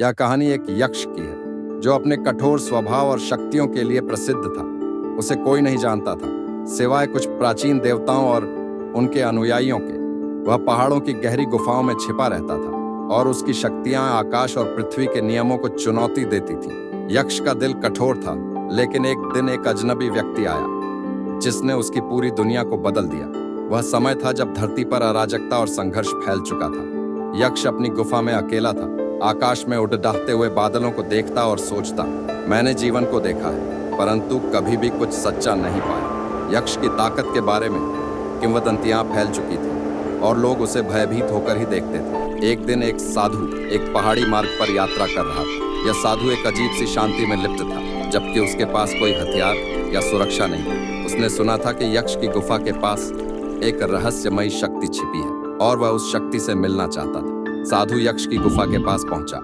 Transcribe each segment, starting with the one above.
यह कहानी एक यक्ष की है जो अपने कठोर स्वभाव और शक्तियों के लिए प्रसिद्ध था। उसे कोई नहीं जानता था सिवाय कुछ प्राचीन देवताओं और उनके अनुयायियों के। वह पहाड़ों की गहरी गुफाओं में छिपा रहता था और उसकी शक्तियां आकाश और पृथ्वी के नियमों को चुनौती देती थी। यक्ष का दिल कठोर था, लेकिन एक दिन एक अजनबी व्यक्ति आया जिसने उसकी पूरी दुनिया को बदल दिया। वह समय था जब धरती पर अराजकता और संघर्ष फैल चुका था। यक्ष अपनी गुफा में अकेला था, आकाश में उड़ाते हुए बादलों को देखता और सोचता, मैंने जीवन को देखा है परंतु कभी भी कुछ सच्चा नहीं पाया। यक्ष की ताकत के बारे में किंवदंतियां फैल चुकी थी और लोग उसे भयभीत होकर ही देखते थे। एक दिन एक साधु एक पहाड़ी मार्ग पर यात्रा कर रहा था। यह साधु एक अजीब सी शांति में लिप्त था, जबकि उसके पास कोई हथियार या सुरक्षा नहीं थी। उसने सुना था कि यक्ष की गुफा के पास एक रहस्यमयी शक्ति छिपी है और वह उस शक्ति से मिलना चाहता था। साधु यक्ष की गुफा के पास पहुंचा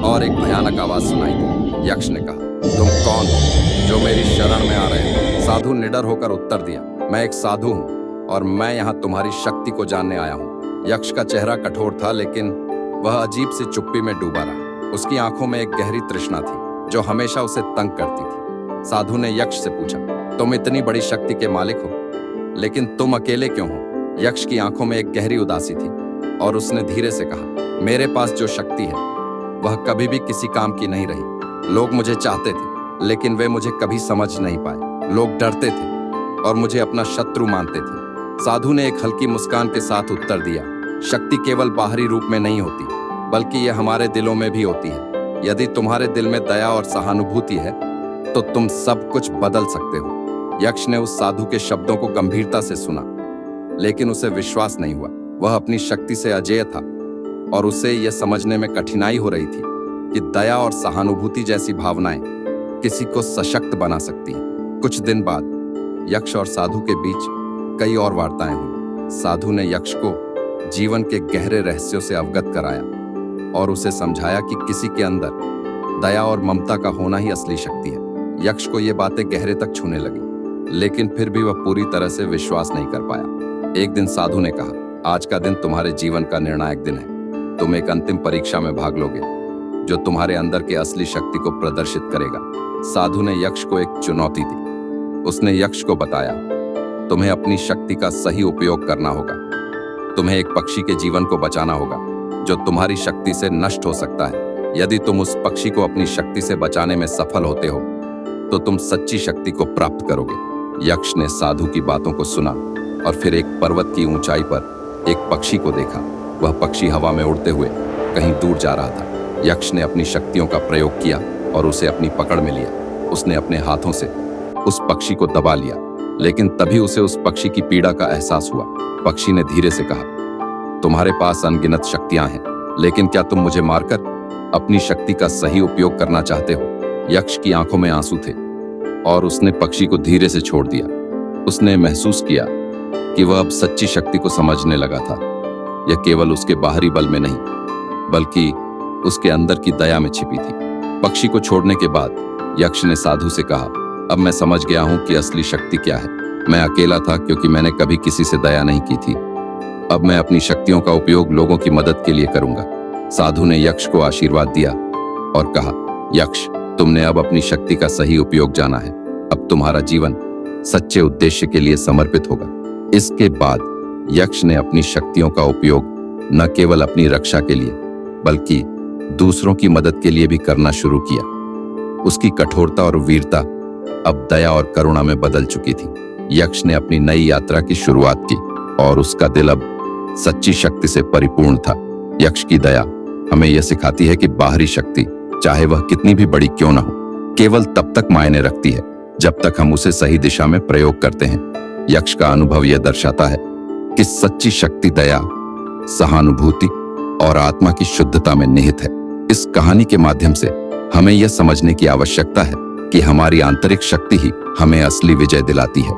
और एक भयानक आवाज सुनाई दी। यक्ष ने कहा, तुम कौन हो जो मेरी शरण में आ रहे हो? साधु निडर होकर उत्तर दिया, मैं एक साधु हूँ और मैं यहाँ तुम्हारी शक्ति को जानने आया हूँ। यक्ष का चेहरा कठोर था, लेकिन वह अजीब सी चुप्पी में डूबा रहा। उसकी आंखों में एक गहरी तृष्णा थी जो हमेशा उसे तंग करती थी। साधु ने यक्ष से पूछा, तुम इतनी बड़ी शक्ति के मालिक हो, लेकिन तुम अकेले क्यों हो? यक्ष की आंखों में एक गहरी उदासी थी और उसने धीरे से कहा, मेरे पास जो शक्ति है वह कभी भी किसी काम की नहीं रही। लोग मुझे चाहते थे, लेकिन वे मुझे कभी समझ नहीं पाए। लोग डरते थे और मुझे अपना शत्रु मानते थे। साधु ने एक हल्की मुस्कान के साथ उत्तर दिया, शक्ति केवल बाहरी रूप में नहीं होती, बल्कि यह हमारे दिलों में भी होती है। यदि तुम्हारे दिल में दया और सहानुभूति है तो तुम सब कुछ बदल सकते हो। यक्ष ने उस साधु के शब्दों को गंभीरता से सुना, लेकिन उसे विश्वास नहीं हुआ। वह अपनी शक्ति से अजेय था और उसे यह समझने में कठिनाई हो रही थी कि दया और सहानुभूति जैसी भावनाएं किसी को सशक्त बना सकती हैं। कुछ दिन बाद यक्ष और साधु के बीच कई और वार्ताएं हुई। साधु ने यक्ष को जीवन के गहरे रहस्यों से अवगत कराया और उसे समझाया कि किसी के अंदर दया और ममता का होना ही असली शक्ति है। यक्ष को ये बातें गहरे तक छूने लगी, लेकिन फिर भी वह पूरी तरह से विश्वास नहीं कर पाया। एक दिन साधु ने कहा, आज का दिन तुम्हारे जीवन का निर्णायक दिन है। तुम एक अंतिम परीक्षा में भाग लोगे जो तुम्हारे अंदर के असली शक्ति को प्रदर्शित करेगा। साधु ने यक्ष को एक चुनौती दी। उसने यक्ष को बताया, तुम्हें अपनी शक्ति का सही उपयोग करना होगा। तुम्हें एक पक्षी के जीवन को बचाना होगा जो तुम्हारी शक्ति से नष्ट हो सकता है। यदि तुम उस पक्षी को अपनी शक्ति से बचाने में सफल होते हो तो तुम सच्ची शक्ति को प्राप्त करोगे। यक्ष ने साधु की बातों को सुना और फिर एक पर्वत की ऊंचाई पर एक पक्षी को देखा। वह पक्षी हवा में उड़ते हुए कहीं दूर जा रहा था। यक्ष ने अपनी शक्तियों का प्रयोग किया और उसे अपनी पकड़ में लिया। उसने अपने हाथों से उस पक्षी को दबा लिया, लेकिन तभी उसे उस पक्षी की पीड़ा का एहसास हुआ। पक्षी ने धीरे से कहा, तुम्हारे पास अनगिनत शक्तियां हैं, लेकिन क्या तुम मुझे मारकर अपनी शक्ति का सही उपयोग करना चाहते हो? यक्ष की आंखों में आंसू थे और उसने पक्षी को धीरे से छोड़ दिया। उसने महसूस किया कि वह अब सच्ची शक्ति को समझने लगा था। यह केवल उसके बाहरी बल में नहीं, बल्कि उसके अंदर की दया में छिपी थी। पक्षी को छोड़ने के बाद यक्ष ने साधु से कहा, अब मैं समझ गया हूं कि असली शक्ति क्या है। मैं अकेला था क्योंकि मैंने कभी किसी से दया नहीं की थी। अब मैं अपनी शक्तियों का उपयोग लोगों की मदद के लिए करूंगा। साधु ने यक्ष को आशीर्वाद दिया और कहा, यक्ष, तुमने अब अपनी शक्ति का सही उपयोग जाना है। अब तुम्हारा जीवन सच्चे उद्देश्य के लिए समर्पित होगा। इसके बाद यक्ष ने अपनी शक्तियों का उपयोग न केवल अपनी रक्षा के लिए, बल्कि दूसरों की मदद के लिए भी करना शुरू किया। उसकी कठोरता और वीरता अब दया और करुणा में बदल चुकी थी। यक्ष ने अपनी नई यात्रा की शुरुआत की और उसका दिल अब सच्ची शक्ति से परिपूर्ण था। यक्ष की दया हमें यह सिखाती है कि बाहरी शक्ति, चाहे वह कितनी भी बड़ी क्यों ना हो, केवल तब तक मायने रखती है जब तक हम उसे सही दिशा में प्रयोग करते हैं। यक्ष का अनुभव यह दर्शाता है कि सच्ची शक्ति दया, सहानुभूति और आत्मा की शुद्धता में निहित है। इस कहानी के माध्यम से हमें यह समझने की आवश्यकता है कि हमारी आंतरिक शक्ति ही हमें असली विजय दिलाती है।